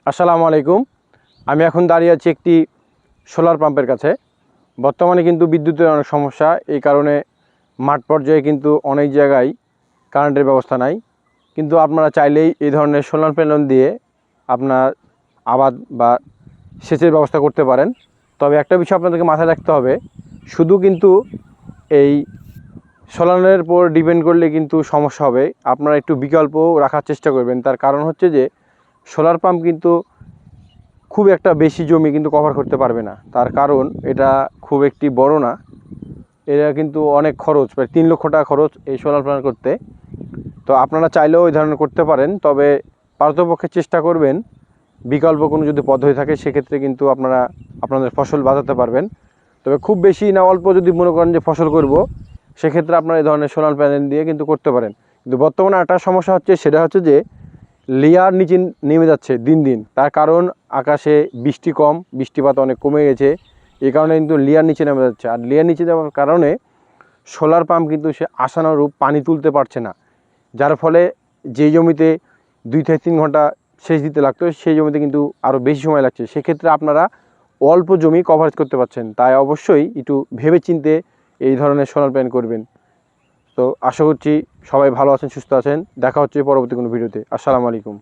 আসসালামু আলাইকুম। আমি এখন দাঁড়িয়ে আছি একটি সোলার পাম্পের কাছে। বর্তমানে কিন্তু বিদ্যুতের অনেক সমস্যা, এই কারণে মাঠ পর্যায়ে কিন্তু অনেক জায়গায় কারেন্টের ব্যবস্থা নাই। কিন্তু আপনারা চাইলেই এই ধরনের সোলার প্যানেল দিয়ে আপনার আবাদ বা সেচের ব্যবস্থা করতে পারেন। তবে একটা বিষয় আপনাদেরকে মাথায় রাখতে হবে, শুধু কিন্তু এই সোলারের উপর ডিপেন্ড করলে কিন্তু সমস্যা হবে। আপনারা একটু বিকল্প রাখার চেষ্টা করবেন। তার কারণ হচ্ছে যে সোলার পাম্প কিন্তু খুব একটা বেশি জমি কিন্তু কভার করতে পারবে না। তার কারণ এটা খুব একটি বড় না, এটা কিন্তু অনেক খরচ, প্রায় 3 লক্ষ টাকা খরচ এই সোলার প্ল্যান্ট করতে। তো আপনারা চাইলেও এই ধরনের করতে পারেন, তবে পারতপক্ষে চেষ্টা করবেন বিকল্প কোনো যদি পদ্ধতি থাকে সেক্ষেত্রে কিন্তু আপনারা আপনাদের ফসল বাঁচাতে পারবেন। তবে খুব বেশি না, অল্প যদি মনে করেন যে ফসল করব, সেক্ষেত্রে আপনারা এই ধরনের সোলার প্যানেল দিয়ে কিন্তু করতে পারেন। কিন্তু বর্তমানে একটা সমস্যা হচ্ছে, সেটা হচ্ছে যে লেয়ার নিচে নেমে যাচ্ছে দিন দিন। তার কারণ আকাশে বৃষ্টি কম, বৃষ্টিপাত অনেক কমে গেছে, এই কারণে কিন্তু লেয়ার নিচে নেমে যাচ্ছে। আর লেয়ার নিচে যাওয়ার কারণে সোলার পাম্প কিন্তু সে আশানুরূপ পানি তুলতে পারছে না, যার ফলে যেই জমিতে 2 থেকে 3 ঘন্টা সেচ দিতে লাগতো সেই জমিতে কিন্তু আরও বেশি সময় লাগছে। সেক্ষেত্রে আপনারা অল্প জমি কভারেজ করতে পারছেন। তাই অবশ্যই একটু ভেবেচিন্তে এই ধরনের সোলার প্যানেল করবেন। তো আশা করছি সবাই ভালো আছেন, সুস্থ আছেন। দেখা হচ্ছে পরবর্তী কোনো ভিডিওতে। আসসালামু আলাইকুম।